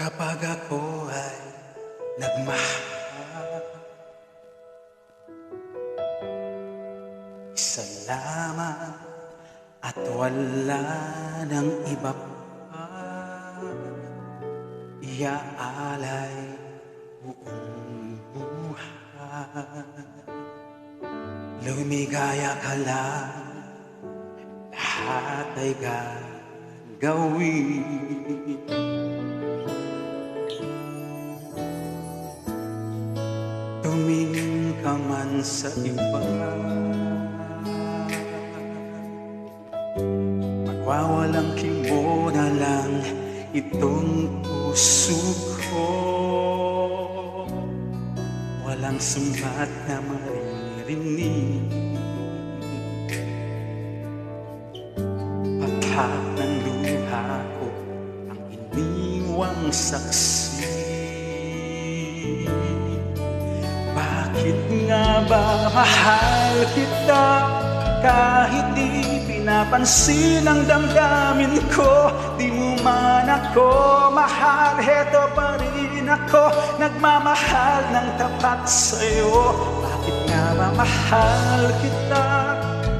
Kapag ako ay nagmahal, isa lamang at wala ng iba pa, iaalay buong buhay. Lumigaya ka lang, lahat ay gagawin. Tumingin ka man sa iba, magwawalang kimbo na lang itong puso ko. Walang sumbat na maririnig, patak ng luha ko ang iniwang saksi. Bakit nga ba mahal kita kahit di pinapansin ang damdamin ko? Di mo man ako mahal, heto pa rin ako nagmamahal ng tapat sa'yo. Bakit nga ba mahal kita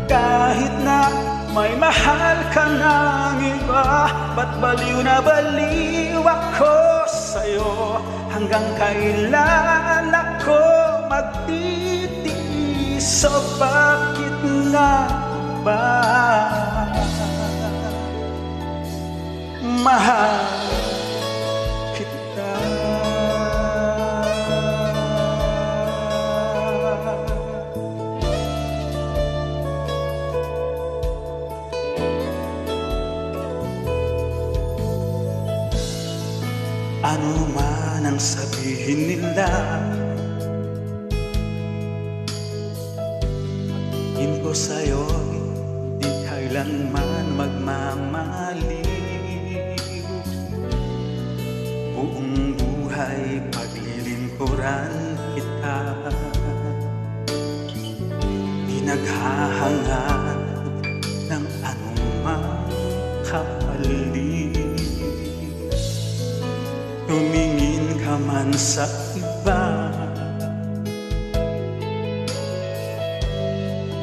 kahit na may mahal ka ng iba? Ba't baliw na baliw ako sa'yo? Hanggang kailan ako magtitiis? So bakit nga ba mahal kita? Ano man ang sabihin nila, pagtingin ko sa'yo di kailanman magmamaliw. Buong buhay paglilingkuran kita, di naghahangad ng anumang kapalit. Tumingin ka man sa iba,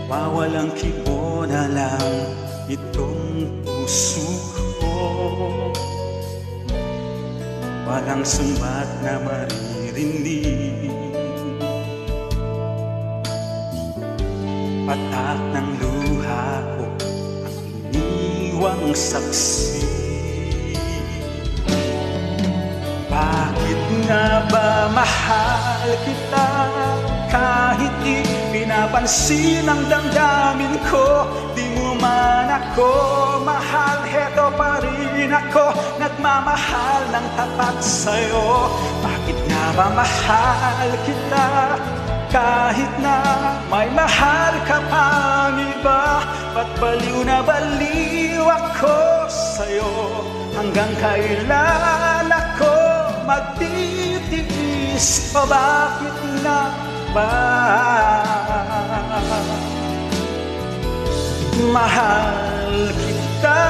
wawalang kibo na lang itong puso ko. Walang sumbat na maririnig, patak ng luha ko ang iniwang saksi. Bakit nga ba mahal kita kahit di pinapansin ang damdamin ko? Di mo man ako mahal, heto pa rin ako nagmamahal ng tapat sa'yo. Bakit nga ba mahal kita kahit na may mahal ka pang iba? Ba't baliw na baliw ako sa'yo? Hanggang kailan ako magtitiis? O bakit nga ba mahal kita?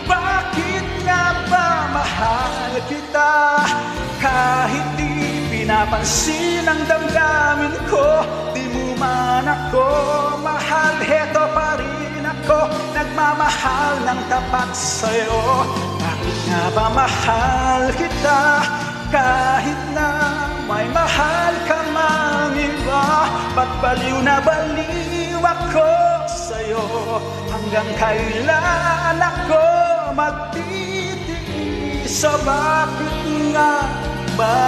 Bakit nga ba mahal kita kahit di pinapansin ang damdamin ko? Di mo man ako mahal, heto pa rin ako nagmamahal ng tapat sa'yo. Bakit nga ba mahal kita kahit na may mahal ka mang iba? Ba't baliw na baliw ako sa'yo? Hanggang kailan ako magtitiis? So bakit nga ba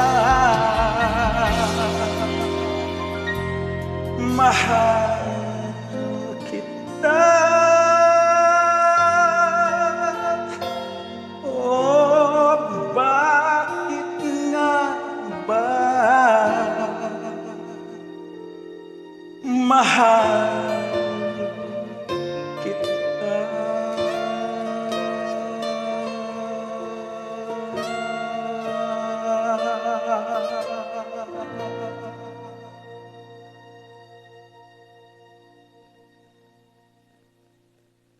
mahal